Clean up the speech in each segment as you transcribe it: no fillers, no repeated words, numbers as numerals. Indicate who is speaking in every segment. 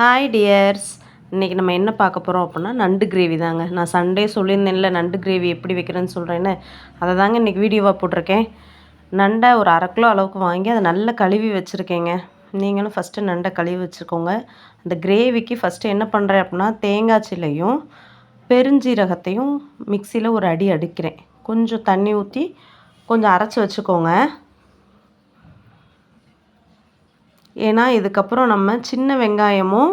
Speaker 1: Hi tears, இன்றைக்கி நம்ம என்ன பார்க்க போகிறோம் அப்படின்னா நண்டு கிரேவி தாங்க. நான் சண்டே சொல்லியிருந்தேன்ல நண்டு கிரேவி எப்படி வைக்கிறேன்னு சொல்கிறேன்னு, அதை தாங்க இன்றைக்கி வீடியோவாக போட்டிருக்கேன். நண்டை ஒரு 1/2 கிலோ அளவுக்கு வாங்கி அதை நல்லா கழுவி வச்சுருக்கேங்க. நீங்களும் ஃபஸ்ட்டு நண்டை கழுவி வச்சுக்கோங்க. அந்த கிரேவிக்கு ஃபஸ்ட்டு என்ன பண்ணுறேன் அப்படின்னா, தேங்காய் சில்லையும் பெருஞ்சீரகத்தையும் மிக்சியில் ஒரு அடி அடிக்கிறேன். கொஞ்சம் தண்ணி ஊற்றி கொஞ்சம் அரைச்சி வச்சுக்கோங்க. ஏன்னா இதுக்கப்புறம் நம்ம சின்ன வெங்காயமும்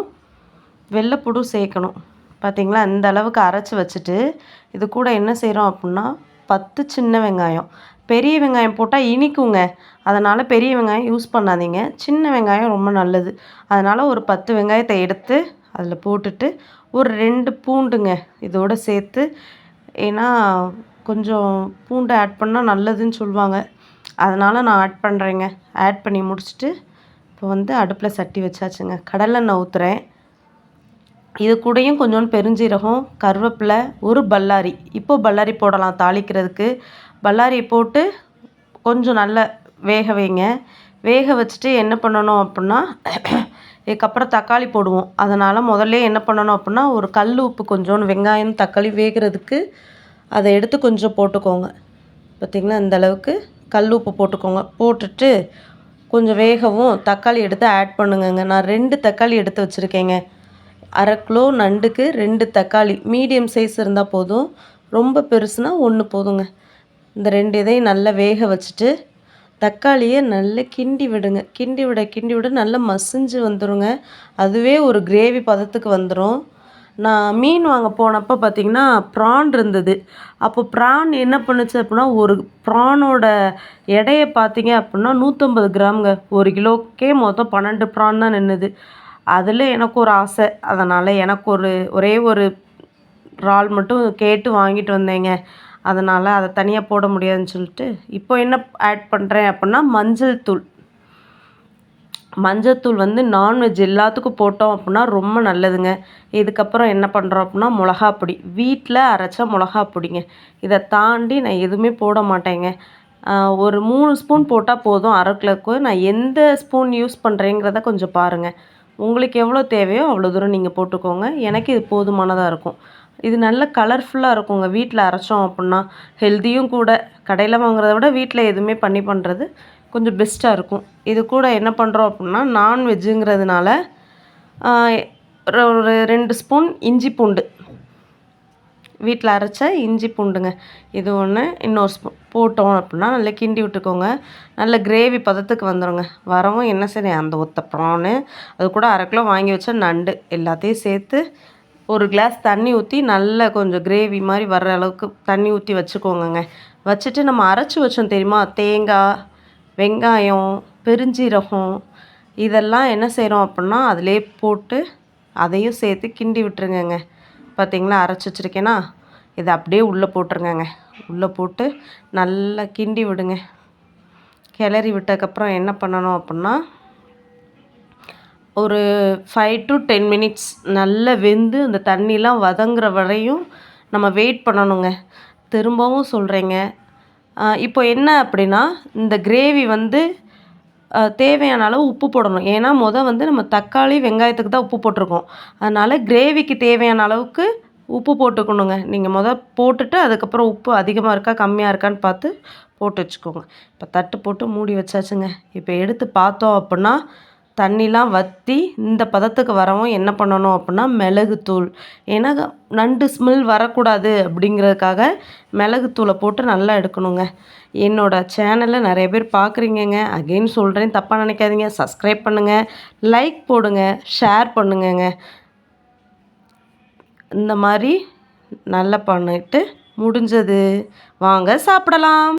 Speaker 1: வெள்ளைப்பூடும் சேர்க்கணும். பார்த்திங்களா, இந்த அளவுக்கு அரைச்சி வச்சுட்டு இது கூட என்ன செய்கிறோம் அப்படின்னா 10 சின்ன வெங்காயம். பெரிய வெங்காயம் போட்டால் இனிக்குங்க, அதனால் பெரிய வெங்காயம் யூஸ் பண்ணாதீங்க. சின்ன வெங்காயம் ரொம்ப நல்லது. அதனால் ஒரு 10 வெங்காயத்தை எடுத்து அதில் போட்டுட்டு ஒரு 2 பூண்டுங்க இதோடு சேர்த்து, ஏன்னா கொஞ்சம் பூண்டு ஆட் பண்ணால் நல்லதுன்னு சொல்லுவாங்க, அதனால் நான் ஆட் பண்ணுறேங்க. ஆட் பண்ணி முடிச்சுட்டு இப்போ அடுப்பில் சட்டி வச்சாச்சுங்க. கடலெண்ணெய் ஊற்றுறேன். இது கூடயும் கொஞ்சோண்டு பெருஞ்சீரகம், கருவேப்பிலை, ஒரு பல்லாரி. இப்போது பல்லாரி போடலாம் தாளிக்கிறதுக்கு. பல்லாரியை போட்டு கொஞ்சம் நல்லா வேக வைங்க. வேக வச்சுட்டு என்ன பண்ணணும் அப்படின்னா, இதுக்கப்புறம் தக்காளி போடுவோம். அதனால் முதல்ல என்ன பண்ணணும் அப்படின்னா, ஒரு கல் உப்பு கொஞ்சோண்டு வெங்காயம் தக்காளி வேகிறதுக்கு அதை எடுத்து கொஞ்சம் போட்டுக்கோங்க. பார்த்திங்களா, இந்த அளவுக்கு கல் உப்பு போட்டுக்கோங்க. போட்டுட்டு கொஞ்சம் வேகவும் தக்காளி எடுத்து ஆட் பண்ணுங்கங்க. நான் 2 தக்காளி எடுத்து வச்சுருக்கேங்க. 1/2 கிலோ நண்டுக்கு 2 தக்காளி மீடியம் சைஸ் இருந்தால் போதும். ரொம்ப பெருசுனா 1 போதுங்க. இந்த 2 இதையும் நல்லா வேக வச்சுட்டு தக்காளியை நல்லா கிண்டி விடுங்க. கிண்டி விட நல்லா மசிஞ்சு வந்துடுங்க. அதுவே ஒரு கிரேவி பதத்துக்கு வந்துடும். நான் மீன் வாங்க போனப்போ பார்த்திங்கன்னா ப்ரான் இருந்தது. அப்போ ப்ரான் என்ன பண்ணுச்சு அப்படின்னா, ஒரு ப்ரானோட எடையை பார்த்திங்க அப்படின்னா 150 கிராமுங்க. 1 கிலோக்கே மொத்தம் 12 ப்ரான் தான் நின்றுது. அதில் எனக்கு ஒரு ஆசை, அதனால் எனக்கு ஒரே ஒரு இறால் மட்டும் கேட்டு வாங்கிட்டு வந்தேங்க. அதனால் அதை தனியாக போட முடியாதுன்னு சொல்லிட்டு இப்போ என்ன ஆட் பண்ணுறேன் அப்படின்னா, மஞ்சள்தூள் நான்வெஜ் எல்லாத்துக்கும் போட்டோம் அப்படின்னா ரொம்ப நல்லதுங்க. இதுக்கப்புறம் என்ன பண்ணுறோம் அப்படின்னா, மிளகாப்பொடி, வீட்டில் அரைச்ச மிளகாப்பொடிங்க. இதை தாண்டி நான் எதுவுமே போட மாட்டேங்க. ஒரு 3 ஸ்பூன் போட்டால் போதும் 1/2 கிலோக்கு. நான் எந்த ஸ்பூன் யூஸ் பண்ணுறேங்கிறத கொஞ்சம் பாருங்கள். உங்களுக்கு எவ்வளோ தேவையோ அவ்வளோ தூரம் நீங்கள் போட்டுக்கோங்க. எனக்கு இது போதுமானதாக இருக்கும். இது நல்ல கலர்ஃபுல்லாக இருக்குங்க. வீட்டில் அரைச்சோம் அப்படின்னா ஹெல்த்தியும் கூட. கடையில் வாங்குறத விட வீட்டில் எதுவுமே பண்ணுறது கொஞ்சம் பெஸ்ட்டாக இருக்கும். இது கூட என்ன பண்ணுறோம் அப்படின்னா, நான்வெஜ்ஜுங்கிறதுனால ஒரு 2 ஸ்பூன் இஞ்சி பூண்டு, வீட்டில் அரைச்ச இஞ்சி பூண்டுங்க, இது ஒன்று, இன்னொரு ஸ்பூன் போட்டோம் அப்படின்னா நல்லா கிண்டி விட்டுக்கோங்க. நல்ல கிரேவி பதத்துக்கு வந்துடுங்க. வரவும் என்ன செய்யணும், அந்த ஒத்த ப்ரானு, அது கூட 1/2 கிலோ வாங்கி வச்ச நண்டு எல்லாத்தையும் சேர்த்து ஒரு கிளாஸ் தண்ணி ஊற்றி நல்லா கொஞ்சம் கிரேவி மாதிரி வர்ற அளவுக்கு தண்ணி ஊற்றி வச்சுக்கோங்கங்க. வச்சுட்டு நம்ம அரைச்சி வச்சோம் தெரியுமா, தேங்காய், வெங்காயம், பெருஞ்சீரகம், இதெல்லாம் என்ன செய்கிறோம் அப்படின்னா அதிலே போட்டு அதையும் சேர்த்து கிண்டி விட்டுருங்கங்க. பார்த்திங்களா, அரைச்சி வச்சுருக்கேன்னா இதை அப்படியே உள்ளே போட்டுருங்கங்க. உள்ளே போட்டு நல்லா கிண்டி விடுங்க. கிளறி விட்டதுக்கப்புறம் என்ன பண்ணணும் அப்படின்னா, ஒரு 5 to 10 மினிட்ஸ் நல்லா வெந்து அந்த தண்ணிலாம் வதங்குற வரையும் நம்ம வெயிட் பண்ணணுங்க. திரும்பவும் சொல்கிறேங்க, இப்போ என்ன அப்படின்னா, இந்த கிரேவி தேவையான அளவு உப்பு போடணும். ஏன்னா நம்ம தக்காளி வெங்காயத்துக்கு தான் உப்பு போட்டிருக்கோம். அதனால் கிரேவிக்கு தேவையான அளவுக்கு உப்பு போட்டுக்கணுங்க. நீங்கள் போட்டுட்டு அதுக்கப்புறம் உப்பு அதிகமாக இருக்கா கம்மியாக இருக்கான்னு பார்த்து போட்டு வச்சுக்கோங்க. இப்போ தட்டு போட்டு மூடி வச்சாச்சுங்க. இப்போ எடுத்து பார்த்தோம் அப்படின்னா தண்ணிலாம் வற்றி இந்த பதத்துக்கு வரவும் என்ன பண்ணணும் அப்படின்னா, மிளகுத்தூள், ஏன்னா நண்டு ஸ்மெல் வரக்கூடாது அப்படிங்கிறதுக்காக மிளகுத்தூளை போட்டு நல்லா எடுக்கணுங்க. என்னோடய சேனலை நிறைய பேர் பார்க்குறீங்கங்க. அகெயின் சொல்கிறேன், தப்பாக நினைக்காதீங்க. சப்ஸ்கிரைப் பண்ணுங்கள், லைக் போடுங்க, ஷேர் பண்ணுங்கங்க. இந்த மாதிரி நல்லா பண்ணிட்டு முடிஞ்சது, வாங்க சாப்பிடலாம்.